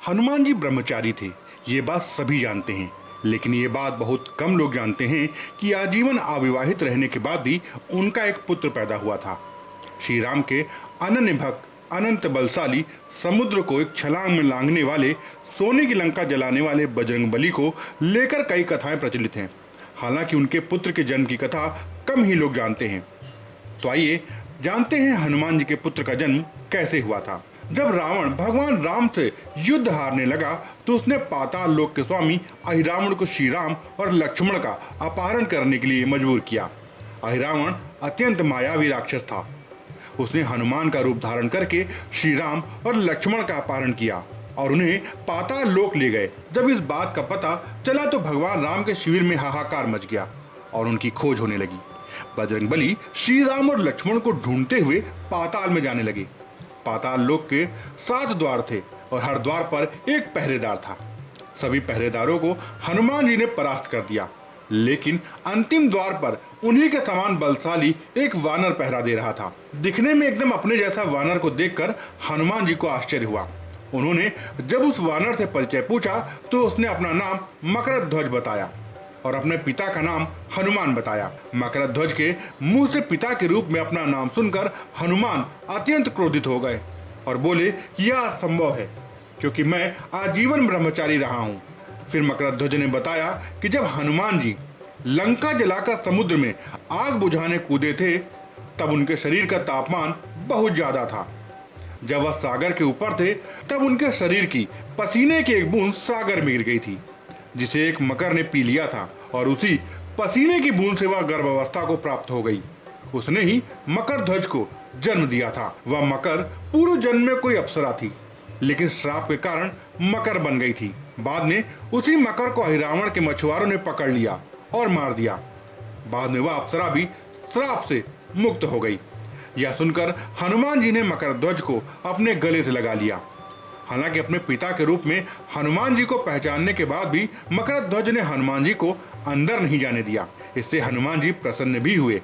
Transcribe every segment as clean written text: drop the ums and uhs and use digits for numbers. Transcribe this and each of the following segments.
हनुमान जी ब्रह्मचारी थे, ये बात सभी जानते हैं। लेकिन ये बात बहुत कम लोग जानते हैं कि आजीवन अविवाहित रहने के बाद भी उनका एक पुत्र पैदा हुआ था। श्री राम के अनन्य भक्त, अनंत बलशाली, समुद्र को एक छलांग में लांघने वाले, सोने की लंका जलाने वाले बजरंगबली को लेकर कई कथाएं प्रचलित हैं। हालांकि उनके पुत्र के जन्म की कथा कम ही लोग जानते हैं। तो आइए जानते हैं हनुमान जी के पुत्र का जन्म कैसे हुआ था। जब रावण भगवान राम से युद्ध हारने लगा तो उसने पाताल लोक के स्वामी अहिरावण को श्री राम और लक्ष्मण का अपहरण करने के लिए मजबूर किया। अहिरावण अत्यंत मायावी राक्षस था। उसने हनुमान का रूप धारण करके श्री राम और लक्ष्मण का अपहरण किया और उन्हें पाताल लोक ले गए। जब इस बात का पता चला तो भगवान राम के शिविर में हाहाकार मच गया और उनकी खोज होने लगी। बजरंगबली श्री राम और लक्ष्मण को ढूंढते हुए पाताल में जाने लगे। पाताल लोक के 7 द्वार थे और हर द्वार पर एक पहरेदार था। सभी पहरेदारों को हनुमान जी ने परास्त कर दिया, लेकिन अंतिम द्वार पर उन्हीं के समान बलशाली एक वानर पहरा दे रहा था। दिखने में एकदम अपने जैसा वानर को देखकर हनुमान जी को आश्चर्य हुआ। उन्होंने जब उस वानर से परिचय पूछा तो उसने अपना नाम मकरध्वज बताया और अपने पिता का नाम हनुमान बताया। मकरध्वज के मुंह से पिता के रूप में अपना नाम सुनकर हनुमान अत्यंत क्रोधित हो गए और बोले कि यह असंभव है, क्योंकि मैं आजीवन ब्रह्मचारी रहा हूँ। फिर मकरध्वज ने बताया कि जब हनुमान जी लंका जलाकर समुद्र में आग बुझाने कूदे थे तब उनके शरीर का तापमान बहुत ज्यादा था। जब वह सागर के ऊपर थे तब उनके शरीर की पसीने की एक बूंद सागर में गिर गई थी, जिसे एक मकर ने पी लिया था और उसी पसीने की बूंद से वह गर्भावस्था को प्राप्त हो गई। उसने ही मकरध्वज को जन्म दिया था। वह मकर पूर्व जन्म में कोई अप्सरा थी, लेकिन श्राप के कारण मकर बन गई थी। बाद में उसी मकर को अहिरावण के मछुआरों ने पकड़ लिया और मार दिया। बाद में वह अप्सरा भी श्राप से मुक्त हो गई। यह सुनकर हनुमान जी ने मकरध्वज को अपने गले से लगा लिया। हालांकि अपने पिता के रूप में हनुमान जी को पहचानने के बाद भी मकरध्वज ने हनुमान जी को अंदर नहीं जाने दिया। इससे हनुमान जी प्रसन्न भी हुए।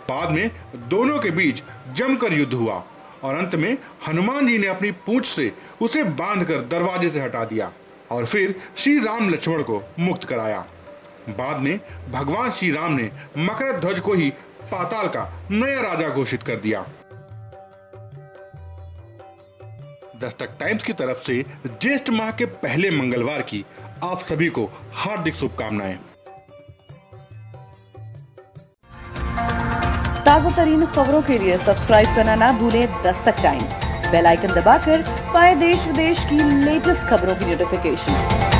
बाद में दोनों के बीच जमकर युद्ध हुआ और अंत में हनुमान जी ने अपनी पूंछ से उसे बांधकर दरवाजे से हटा दिया और फिर श्री राम लक्ष्मण को मुक्त कराया। बाद में भगवान श्री राम ने मकरध्वज को ही पाताल का नया राजा घोषित कर दिया। दस्तक टाइम्स की तरफ से ज्येष्ठ माह के पहले मंगलवार की आप सभी को हार्दिक शुभकामनाएं। ताजा तरीन खबरों के लिए सब्सक्राइब करना ना भूलें दस्तक टाइम्स। बेल आइकन दबाकर पाएं देश विदेश की लेटेस्ट खबरों की नोटिफिकेशन।